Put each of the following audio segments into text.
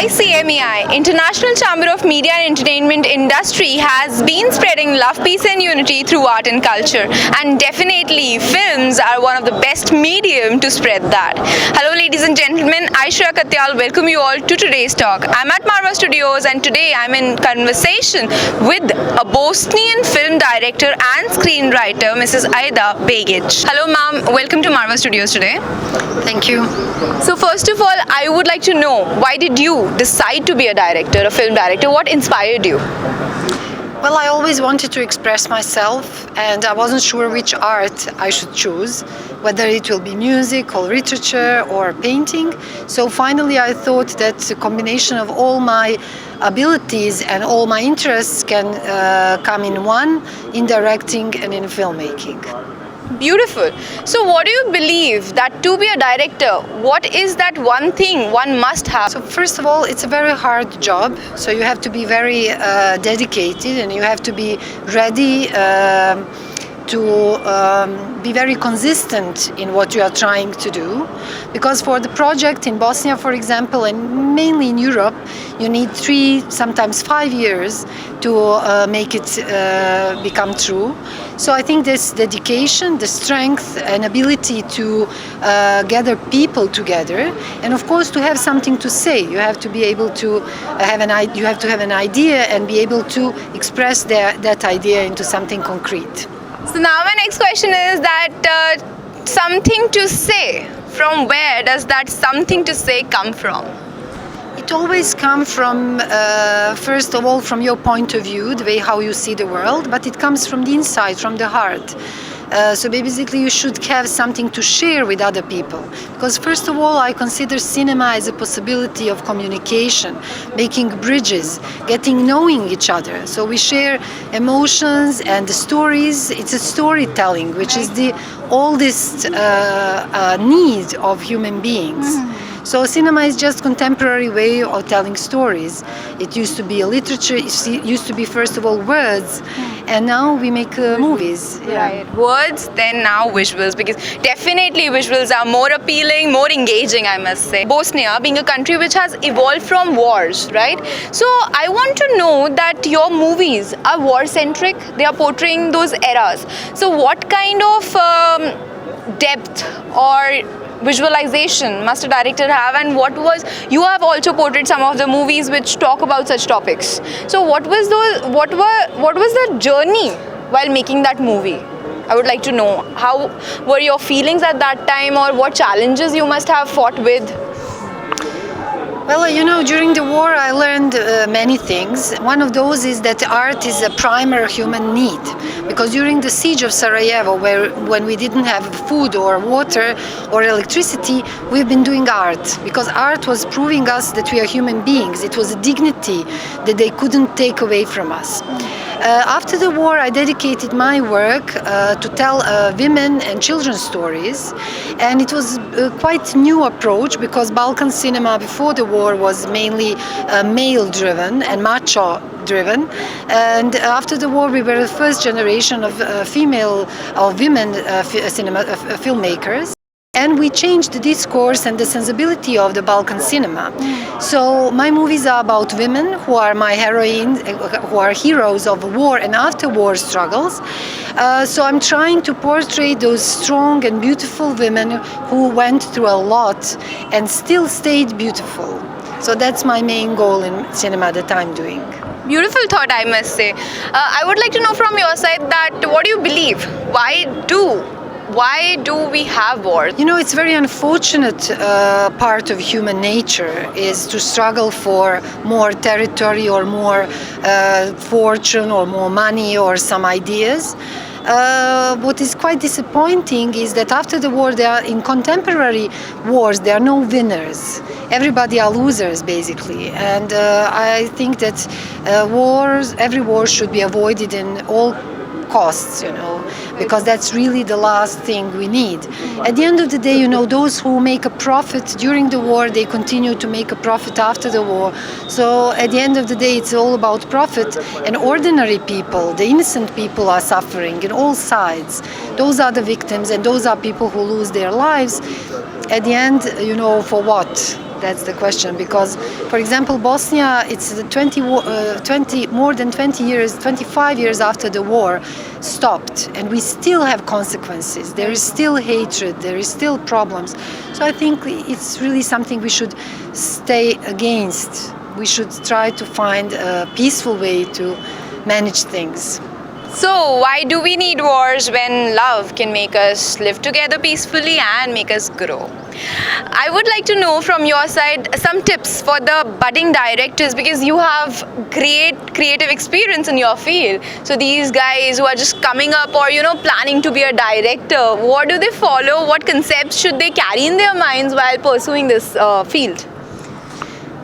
ICMEI, International Chamber of Media and Entertainment Industry, has been spreading love, peace and unity through art and culture, and definitely films are one of the best medium to spread that. Hello ladies and gentlemen, I Shreeya Katyal welcome you all to today's talk. I'm at Marwah Studios and today I'm in conversation with a Bosnian film director and screenwriter, Mrs. Aida Begic. Hello ma'am, welcome to Marwah Studios today. Thank you. So first of all, I would like to know, why did you decide to be a director, a film director? What inspired you? Well, I always wanted to express myself and I wasn't sure which art I should choose, whether it will be music or literature or painting. So finally I thought that the combination of all my abilities and all my interests can come in one, in directing and in filmmaking. Beautiful. So what do you believe that to be a director, what is that one thing one must have? So first of all, it's a very hard job. So you have to be very dedicated and you have to be ready to be very consistent in what you are trying to do. Because for the project in Bosnia, for example, and mainly in Europe, you need 3, sometimes 5 years to make it become true. So I think this dedication, the strength and ability to gather people together, and of course to have something to say. You have to be able to have an idea and be able to express that idea into something concrete. So now my next question is that something to say. From where does that something to say come from? It always comes from, first of all, from your point of view, the way how you see the world, but it comes from the inside, from the heart. So basically you should have something to share with other people. Because first of all, I consider cinema as a possibility of communication, making bridges, knowing each other. So we share emotions and the stories. It's a storytelling, which is the oldest need of human beings. So cinema is just contemporary way of telling stories. It used to be a literature, it used to be first of all words, and now we make movies. Right, words, then now visuals, because definitely visuals are more appealing, more engaging, I must say. Bosnia being a country which has evolved from wars, right? So I want to know that your movies are war-centric, they are portraying those eras. So what kind of depth or visualization must a director have, and you have also portrayed some of the movies which talk about such topics. So what was the journey while making that movie? I would like to know how were your feelings at that time, or what challenges you must have fought with. Well, you know, during the war I learned many things. One of those is that art is a primary human need. Because during the siege of Sarajevo, when we didn't have food or water or electricity, we've been doing art. Because art was proving us that we are human beings. It was a dignity that they couldn't take away from us. After the war, I dedicated my work to tell women and children's stories. And it was a quite new approach, because Balkan cinema before the war was mainly male-driven and macho-driven. And after the war, we were the first generation of women filmmakers. And we changed the discourse and the sensibility of the Balkan cinema. So my movies are about women who are my heroines, who are heroes of war and after-war struggles. So I'm trying to portray those strong and beautiful women who went through a lot and still stayed beautiful. So that's my main goal in cinema that I'm doing. Beautiful thought, I must say. I would like to know from your side that what do you believe? Why do we have wars? You know, it's very unfortunate part of human nature is to struggle for more territory or more fortune or more money or some ideas. What is quite disappointing is that after the war, in contemporary wars, there are no winners. Everybody are losers, basically. And I think that every war should be avoided in all costs, you know, because that's really the last thing we need. At the end of the day, you know, those who make a profit during the war, they continue to make a profit after the war. So at the end of the day, it's all about profit, and ordinary people, the innocent people, are suffering in all sides. Those are the victims, and those are people who lose their lives. At the end, you know, for what? That's the question. Because, for example, Bosnia, it's the 20 more than 20 years, 25 years after the war stopped, and we still have consequences. There is still hatred. There is still problems. So I think it's really something we should stay against. We should try to find a peaceful way to manage things. So, why do we need wars when love can make us live together peacefully and make us grow? I would like to know from your side some tips for the budding directors, because you have great creative experience in your field. So these guys who are just coming up or planning to be a director, what do they follow? What concepts should they carry in their minds while pursuing this field?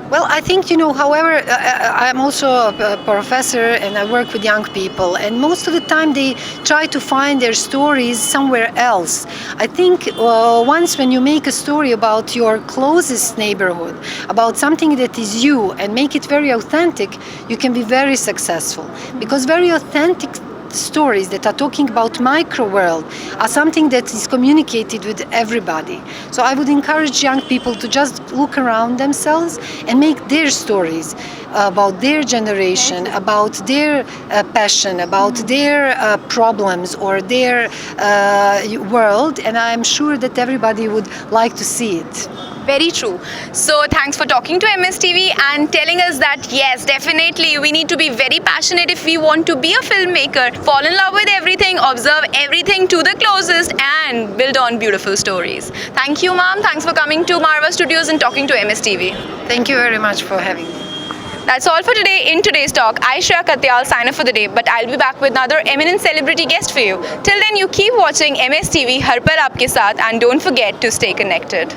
Well, I think, however, I'm also a professor and I work with young people, and most of the time they try to find their stories somewhere else. I think once when you make a story about your closest neighborhood, about something that is you, and make it very authentic, you can be very successful. Because very authentic stories that are talking about micro world are something that is communicated with everybody. So I would encourage young people to just look around themselves and make their stories about their generation, about their passion, about their problems or their world, and I'm sure that everybody would like to see it. Very true. So thanks for talking to MSTV and telling us that yes, definitely we need to be very passionate if we want to be a filmmaker, fall in love with everything, observe everything to the closest and build on beautiful stories. Thank you, ma'am. Thanks for coming to Marwah Studios and talking to MSTV. Thank you very much for having me. That's all for today in today's talk. I, Shreeya Katyal, sign off for the day, but I'll be back with another eminent celebrity guest for you. Till then, you keep watching MSTV Har Par Aapke Saath and don't forget to stay connected.